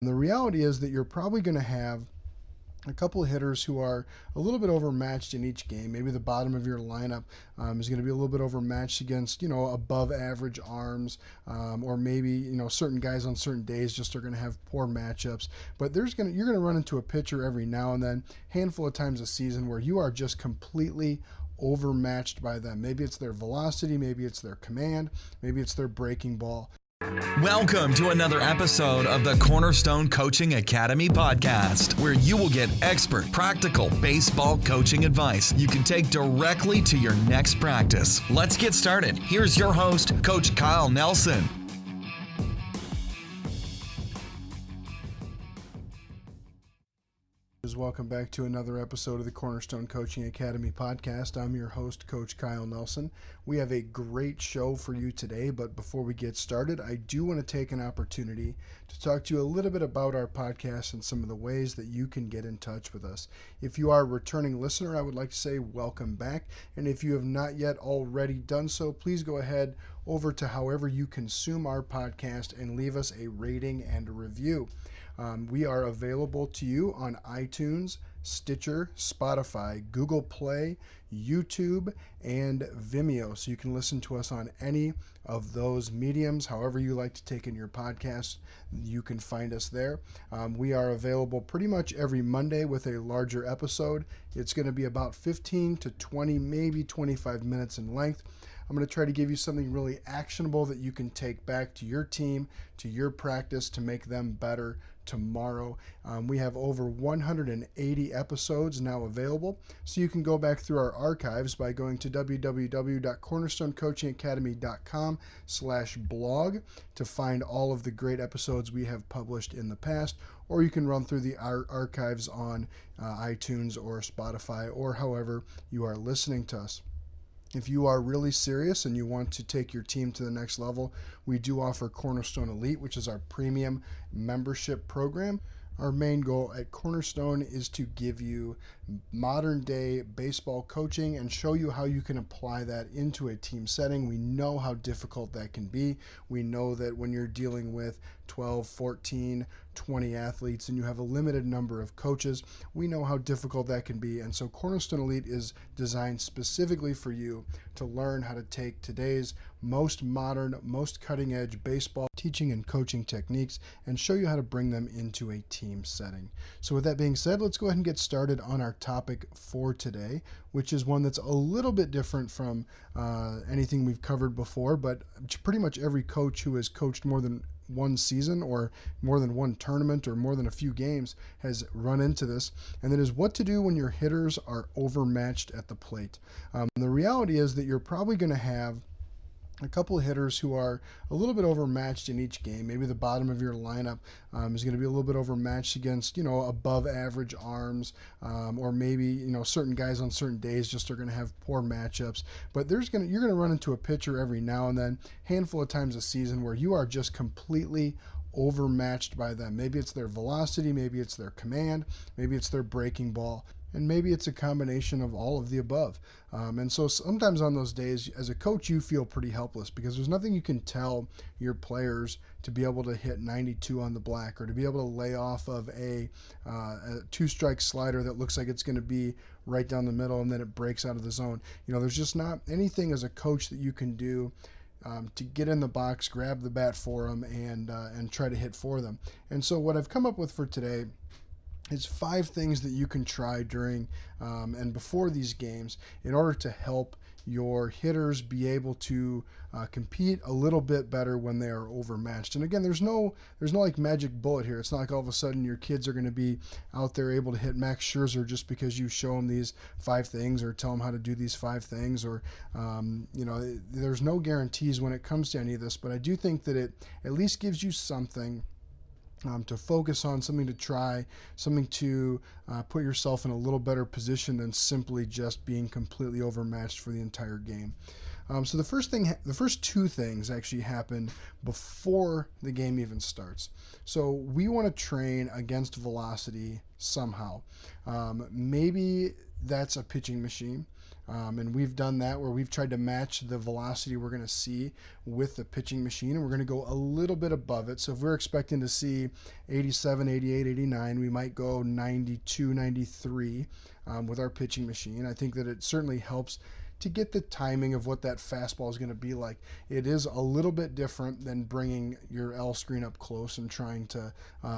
The reality is that you're probably going to have a couple of hitters who are a little bit overmatched in each game. Maybe the bottom of your lineup is going to be a little bit overmatched against, above average arms, or maybe, certain guys on certain days just are going to have poor matchups. But you're going to run into a pitcher every now and then, handful of times a season, where you are just completely overmatched by them. Maybe it's their velocity, maybe it's their command, maybe it's their breaking ball. Welcome to another episode of the Cornerstone Coaching Academy podcast, where you will get expert, practical baseball coaching advice you can take directly to your next practice. Let's get started. Here's your host, Coach Kyle Nelson. Welcome back to another episode of the Cornerstone Coaching Academy podcast. I'm your host, Coach Kyle Nelson. We have a great show for you today, but before we get started, I do want to take an opportunity to talk to you a little bit about our podcast and some of the ways that you can get in touch with us. If you are a returning listener, I would like to say welcome back, and if you have not yet already done so, please go ahead over to however you consume our podcast and leave us a rating and a review. We are available to you on iTunes, Stitcher, Spotify, Google Play, YouTube, and Vimeo. So you can listen to us on any of those mediums. However you like to take in your podcast, you can find us there. We are available pretty much every Monday with a larger episode. It's going to be about 15 to 20, maybe 25 minutes in length. I'm going to try to give you something really actionable that you can take back to your team, to your practice, to make them better tomorrow. We have over 180 episodes now available, so you can go back through our archives by going to www.cornerstonecoachingacademy.com/blog to find all of the great episodes we have published in the past, or you can run through the archives on iTunes or Spotify or however you are listening to us. If you are really serious and you want to take your team to the next level, we do offer Cornerstone Elite, which is our premium membership program. Our main goal at Cornerstone is to give you modern day baseball coaching and show you how you can apply that into a team setting. We know how difficult that can be. We know that when you're dealing with 12, 14, 20 athletes and you have a limited number of coaches, we know how difficult that can be. And so Cornerstone Elite is designed specifically for you to learn how to take today's most modern, most cutting edge baseball teaching and coaching techniques and show you how to bring them into a team setting. So with that being said, let's go ahead and get started on our topic for today, which is one that's a little bit different from anything we've covered before, but pretty much every coach who has coached more than one season or more than one tournament or more than a few games has run into this, and that is what to do when your hitters are overmatched at the plate. The reality is that you're probably going to have a couple of hitters who are a little bit overmatched in each game. Maybe the bottom of your lineup is going to be a little bit overmatched against, above average arms, or maybe, certain guys on certain days just are going to have poor matchups. But you're going to run into a pitcher every now and then, handful of times a season, where you are just completely overmatched by them. Maybe it's their velocity, maybe it's their command, maybe it's their breaking ball, and maybe it's a combination of all of the above. And so sometimes on those days, as a coach, you feel pretty helpless because there's nothing you can tell your players to be able to hit 92 on the black or to be able to lay off of a two-strike slider that looks like it's going to be right down the middle and then it breaks out of the zone. There's just not anything as a coach that you can do to get in the box, grab the bat for them, and try to hit for them. And so what I've come up with for today is 5 things that you can try during and before these games in order to help your hitters be able to compete a little bit better when they are overmatched. And again, there's no like magic bullet here. It's not like all of a sudden your kids are going to be out there able to hit Max Scherzer just because you show them these 5 things or tell them how to do these 5 things, or there's no guarantees when it comes to any of this, but I do think that it at least gives you something to focus on, something to try, something to put yourself in a little better position than simply just being completely overmatched for the entire game. So the first 2 things actually happen before the game even starts. So we want to train against velocity somehow. Maybe that's a pitching machine. And we've done that where we've tried to match the velocity we're going to see with the pitching machine, and we're going to go a little bit above it. So if we're expecting to see 87, 88, 89, we might go 92, 93 with our pitching machine. I think that it certainly helps to get the timing of what that fastball is going to be like. It is a little bit different than bringing your L screen up close and trying to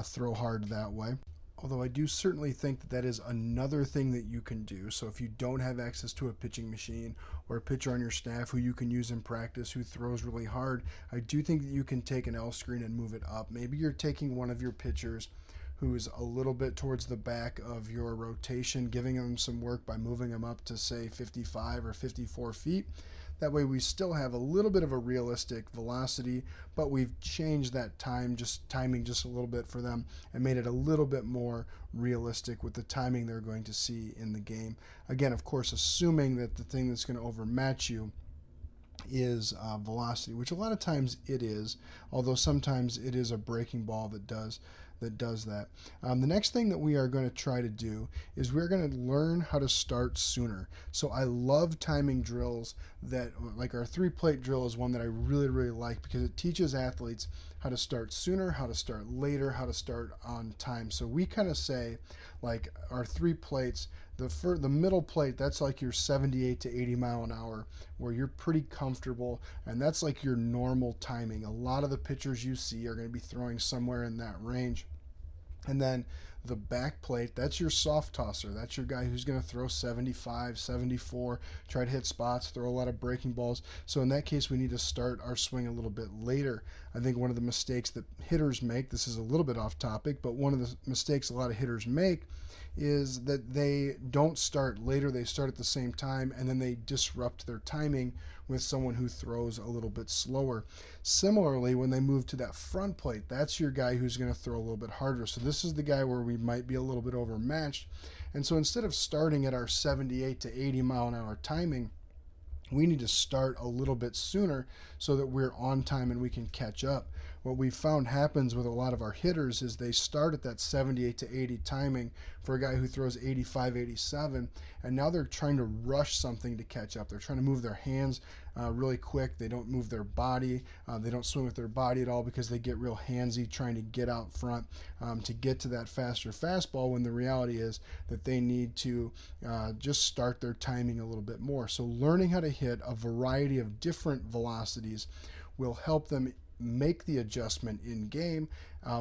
throw hard that way. Although I do certainly think that that is another thing that you can do. So if you don't have access to a pitching machine or a pitcher on your staff who you can use in practice who throws really hard, I do think that you can take an L screen and move it up. Maybe you're taking one of your pitchers who's a little bit towards the back of your rotation, giving them some work by moving them up to, say, 55 or 54 feet. That way we still have a little bit of a realistic velocity, but we've changed that timing just a little bit for them and made it a little bit more realistic with the timing they're going to see in the game. Again, of course, assuming that the thing that's going to overmatch you is velocity, which a lot of times it is, although sometimes it is a breaking ball that does that. The next thing that we are going to try to do is we're going to learn how to start sooner. So I love timing drills that, like our 3-plate drill is one that I really, really like because it teaches athletes how to start sooner, how to start later, how to start on time. So we kind of say, like, our 3 plates, the middle plate, that's like your 78 to 80 mile an hour where you're pretty comfortable, and that's like your normal timing. A lot of the pitchers you see are going to be throwing somewhere in that range. And then the back plate, that's your soft tosser. That's your guy who's going to throw 75, 74, try to hit spots, throw a lot of breaking balls. So in that case, we need to start our swing a little bit later. I think one of the mistakes that hitters make, this is a little bit off topic, but one of the mistakes a lot of hitters make is that they don't start later, they start at the same time, and then they disrupt their timing with someone who throws a little bit slower. Similarly, when they move to that front plate, that's your guy who's going to throw a little bit harder. So this is the guy where we might be a little bit overmatched. And so instead of starting at our 78 to 80 mile an hour timing, we need to start a little bit sooner so that we're on time and we can catch up. What we found happens with a lot of our hitters is they start at that 78 to 80 timing for a guy who throws 85, 87, and now they're trying to rush something to catch up. They're trying to move their hands really quick. They don't move their body. They don't swing with their body at all because they get real handsy trying to get out front to get to that faster fastball, when the reality is that they need to just start their timing a little bit more. So learning how to hit a variety of different velocities will help them make the adjustment in game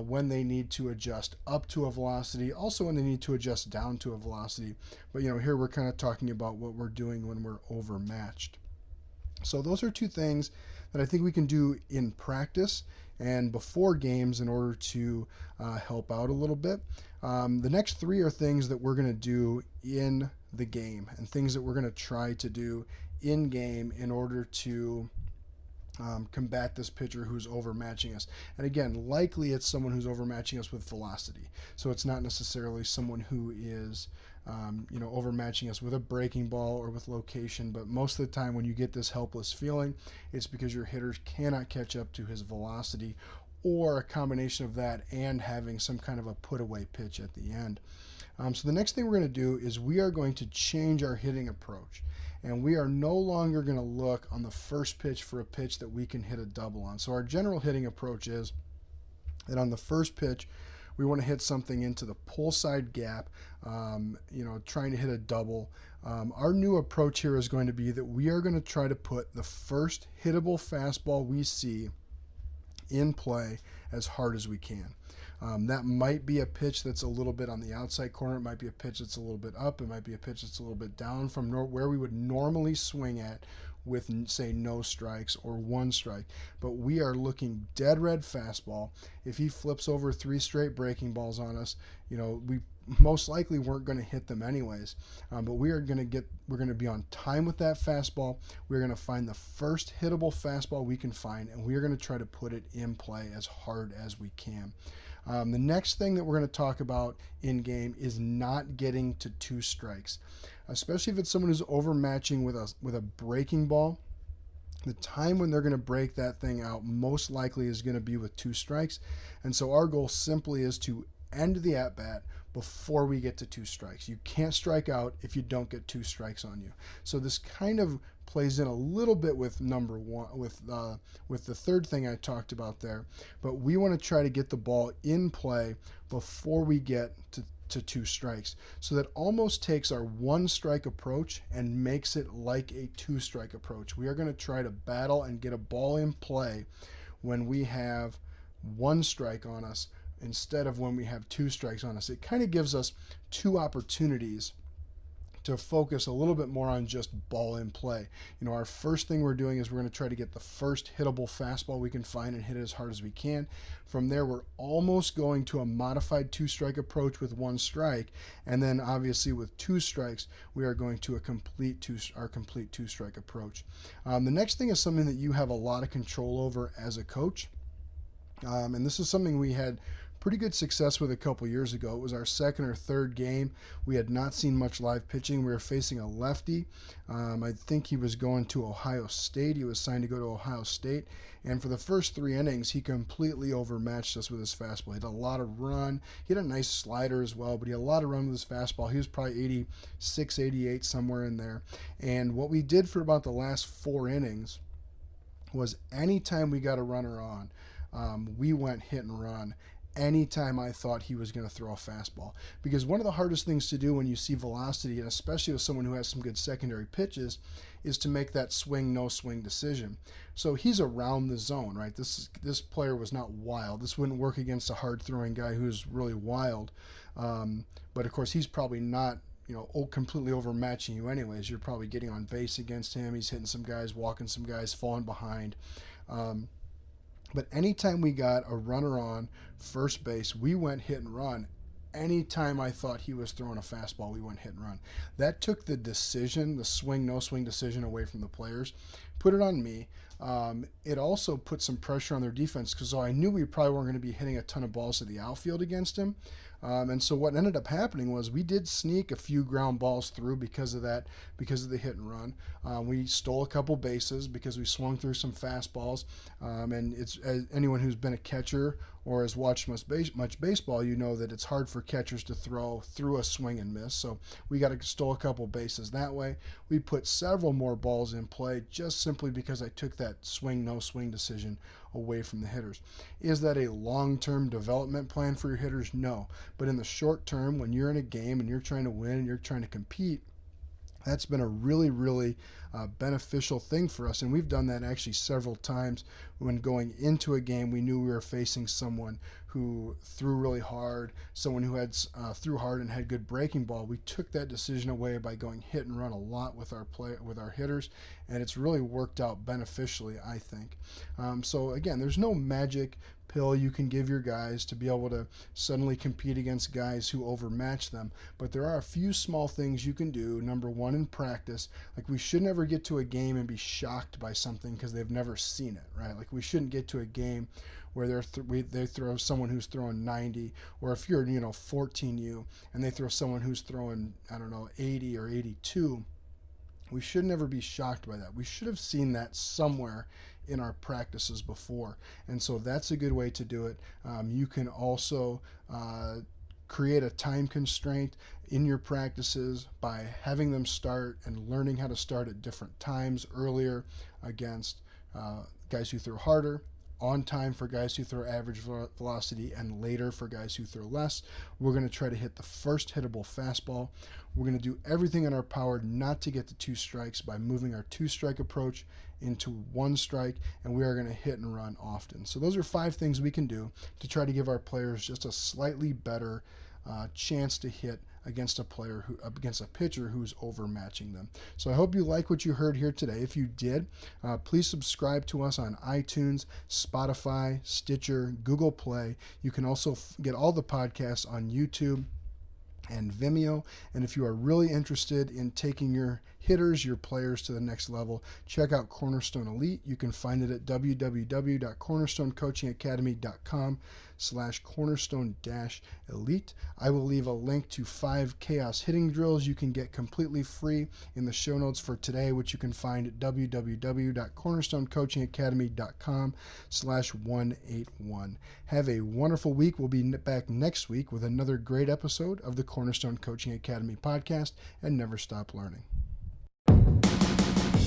when they need to adjust up to a velocity, also when they need to adjust down to a velocity. But here we're kind of talking about what we're doing when we're overmatched. So those are 2 things that I think we can do in practice and before games in order to help out a little bit. The next 3 are things that we're going to do in the game and things that we're going to try to do in game in order to combat this pitcher who's overmatching us. And again, likely it's someone who's overmatching us with velocity. So it's not necessarily someone who is overmatching us with a breaking ball or with location, but most of the time when you get this helpless feeling, it's because your hitters cannot catch up to his velocity, or a combination of that and having some kind of a put away pitch at the end. So the next thing we're going to do is we are going to change our hitting approach. And we are no longer going to look on the first pitch for a pitch that we can hit a double on. So our general hitting approach is that on the first pitch, we want to hit something into the pull side gap, trying to hit a double. Our new approach here is going to be that we are going to try to put the first hittable fastball we see in play as hard as we can. That might be a pitch that's a little bit on the outside corner. It might be a pitch that's a little bit up. It might be a pitch that's a little bit down from where we would normally swing at with, say, no strikes or 1 strike. But we are looking dead red fastball. If he flips over 3 straight breaking balls on us, we most likely weren't going to hit them anyways. But we're going to be on time with that fastball. We're going to find the first hittable fastball we can find, and we are going to try to put it in play as hard as we can. The next thing that we're going to talk about in game is not getting to 2 strikes, especially if it's someone who's overmatching with a breaking ball. The time when they're going to break that thing out most likely is going to be with 2 strikes. And so our goal simply is to end the at-bat before we get to 2 strikes. You can't strike out if you don't get 2 strikes on you. So this kind of plays in a little bit with number one, with the third thing I talked about there. But we want to try to get the ball in play before we get to 2 strikes. So that almost takes our 1 strike approach and makes it like a 2 strike approach. We are going to try to battle and get a ball in play when we have 1 strike on us instead of when we have 2 strikes on us. It kind of gives us 2 opportunities to focus a little bit more on just ball in play. You know, our first thing we're doing is we're going to try to get the first hittable fastball we can find and hit it as hard as we can. From there, we're almost going to a modified 2-strike approach with 1 strike, and then obviously with 2 strikes, we are going to our complete 2-strike approach. The next thing is something that you have a lot of control over as a coach, and this is something we had pretty good success with a couple years ago. It was our second or third game. We had not seen much live pitching. We were facing a lefty. I think he was going to Ohio State. He was signed to go to Ohio State. And for the first 3 innings, he completely overmatched us with his fastball. He had a lot of run. He had a nice slider as well, but he had a lot of run with his fastball. He was probably 86, 88, somewhere in there. And what we did for about the last 4 innings was anytime we got a runner on, we went hit and run anytime I thought he was going to throw a fastball. Because one of the hardest things to do when you see velocity, and especially with someone who has some good secondary pitches, is to make that swing, no swing decision. So he's around the zone, right? This player was not wild. This wouldn't work against a hard-throwing guy who's really wild. But of course, he's probably not, completely overmatching you anyways. You're probably getting on base against him. He's hitting some guys, walking some guys, falling behind. But anytime we got a runner on first base, we went hit and run. Anytime I thought he was throwing a fastball, we went hit and run. That took the decision, the swing, no swing decision, away from the players, put it on me. It also put some pressure on their defense because I knew we probably weren't going to be hitting a ton of balls to the outfield against him. And so what ended up happening was we did sneak a few ground balls through because of that, because of the hit and run. We stole a couple bases because we swung through some fastballs. And it's anyone who's been a catcher or has watched much baseball, you know that it's hard for catchers to throw through a swing and miss. So we stole a couple bases that way. We put several more balls in play just simply because I took that swing, no swing decision away from the hitters. Is that a long-term development plan for your hitters? No. But in the short term, when you're in a game and you're trying to win and you're trying to compete, that's been a really, really beneficial thing for us. And we've done that actually several times. When going into a game, we knew we were facing someone who threw really hard, someone who had threw hard and had good breaking ball. We took that decision away by going hit and run a lot with our hitters, and it's really worked out beneficially, I think. So again, there's no magic pill you can give your guys to be able to suddenly compete against guys who overmatch them, but there are a few small things you can do. Number one, in practice, like we should never get to a game and be shocked by something because they've never seen it, right? Like we shouldn't get to a game where they throw someone who's throwing 90, or if you're 14U and they throw someone who's throwing 80 or 82. We should never be shocked by that. We should have seen that somewhere in our practices before, and so that's a good way to do it. You can also create a time constraint in your practices by having them start and learning how to start at different times, earlier against guys who throw harder, on time for guys who throw average velocity, and later for guys who throw less. We're going to try to hit the first hittable fastball. We're going to do everything in our power not to get to 2 strikes by moving our 2-strike approach into 1 strike, and we are going to hit and run often. So those are 5 things we can do to try to give our players just a slightly better chance to hit against a pitcher who's overmatching them. So I hope you like what you heard here today. If you did, please subscribe to us on iTunes, Spotify, Stitcher, Google Play. You can also get all the podcasts on YouTube and Vimeo. And if you are really interested in taking your hitters, your players to the next level, check out Cornerstone Elite. You can find it at www.cornerstonecoachingacademy.com. patreon.com/cornerstone-elite. I will leave a link to 5 chaos hitting drills you can get completely free in the show notes for today, which you can find at www.cornerstonecoachingacademy.com/181. Have a wonderful week. We'll be back next week with another great episode of the Cornerstone Coaching Academy podcast, and never stop learning.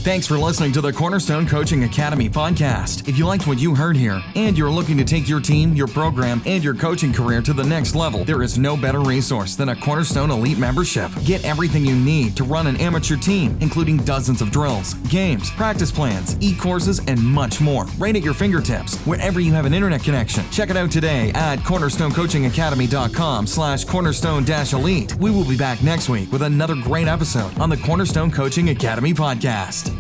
Thanks for listening to the Cornerstone Coaching Academy podcast. If you liked what you heard here and you're looking to take your team, your program, and your coaching career to the next level, there is no better resource than a Cornerstone Elite membership. Get everything you need to run an amateur team, including dozens of drills, games, practice plans, e-courses, and much more, right at your fingertips, wherever you have an internet connection. Check it out today at cornerstonecoachingacademy.com/cornerstone-elite. We will be back next week with another great episode on the Cornerstone Coaching Academy podcast.